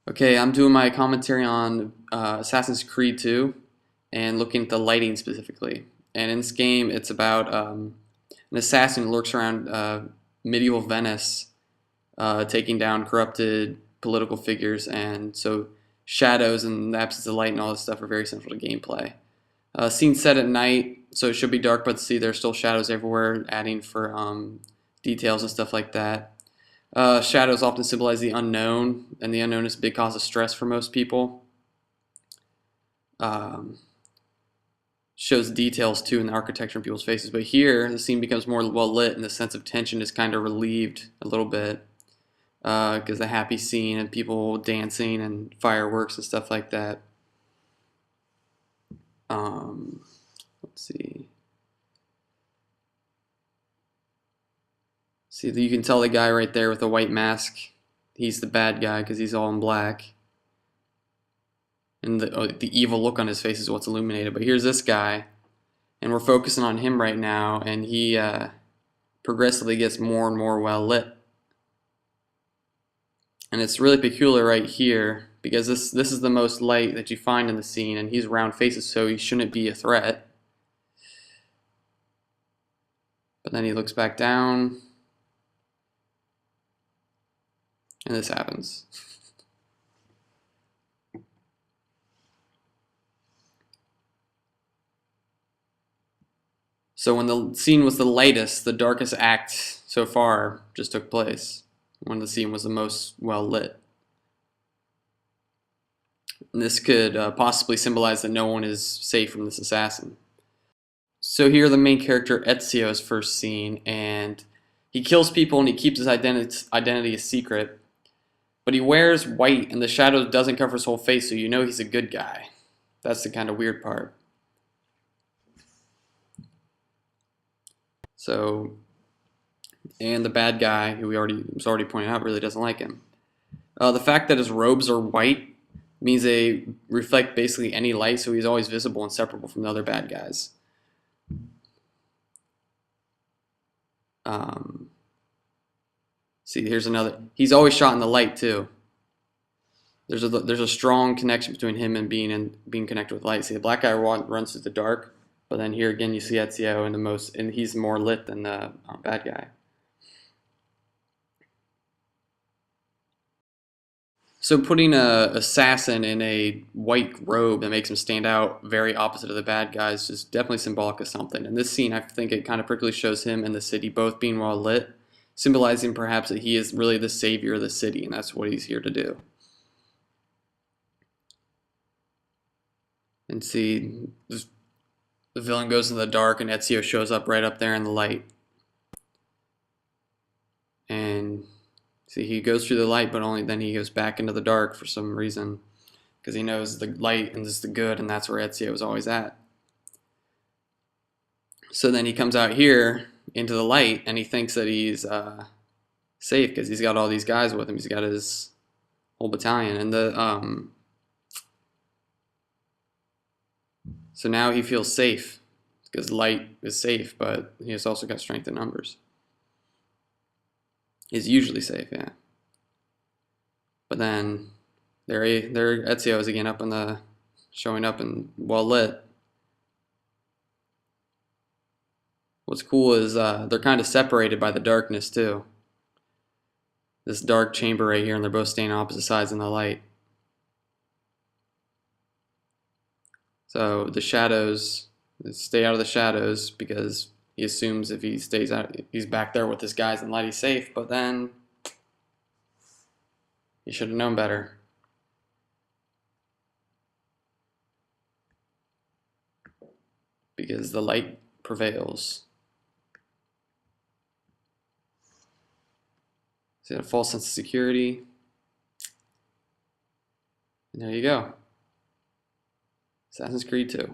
Okay, I'm doing my commentary on Assassin's Creed 2 and looking at the lighting specifically. And in this game, it's about an assassin who lurks around medieval Venice, taking down corrupted political figures, and so shadows and the absence of light and all this stuff are very central to gameplay. Scene set at night, so it should be dark, but see there's still shadows everywhere, adding for details and stuff like that. Shadows often symbolize the unknown, and the unknown is a big cause of stress for most people. Um, Shows details too in the architecture in people's faces, but here the scene becomes more well lit, and the sense of tension is kind of relieved a little bit because the happy scene and people dancing and fireworks and stuff like that. Let's see. See, you can tell the guy right there with the white mask. He's the bad guy because he's all in black. And the evil look on his face is what's illuminated. But here's this guy, and we're focusing on him right now, and he progressively gets more and more well lit. And it's really peculiar right here because this is the most light that you find in the scene, and he's round faces, so he shouldn't be a threat. But then he looks back down, and this happens. So when the scene was the lightest, the darkest act so far just took place. When the scene was the most well lit. And this could possibly symbolize that no one is safe from this assassin. So here the main character Ezio is first seen, and he kills people and he keeps his identity a secret. But he wears white and the shadow doesn't cover his whole face, so you know he's a good guy. That's the kind of weird part. So, and the bad guy, who was already pointed out, really doesn't like him. The fact that his robes are white means they reflect basically any light, so he's always visible and separable from the other bad guys. See, here's another. He's always shot in the light too. There's a strong connection between him and being connected with light. See, the black guy runs through the dark, but then here again you see Ezio and he's more lit than the bad guy. So putting a assassin in a white robe that makes him stand out very opposite of the bad guys is definitely symbolic of something. In this scene, I think it kind of particularly shows him and the city both being well lit, symbolizing perhaps that he is really the savior of the city, and that's what he's here to do. And see, the villain goes in the dark, and Ezio shows up right up there in the light. And see, he goes through the light, but only then he goes back into the dark for some reason, because he knows the light and this is the good, and that's where Ezio is always at. So then he comes out here into the light, and he thinks that he's safe because he's got all these guys with him. He's got his whole battalion, and so now he feels safe because light is safe, but he has also got strength in numbers. He's usually safe, yeah. But then there Ezio is again showing up and well lit. What's cool is they're kind of separated by the darkness too. This dark chamber right here, and they're both staying on opposite sides in the light. So the shadows, stay out of the shadows because he assumes if he stays out, he's back there with his guys in the light, he's safe. But then he should have known better. Because the light prevails. So you have a false sense of security. And there you go. Assassin's Creed 2.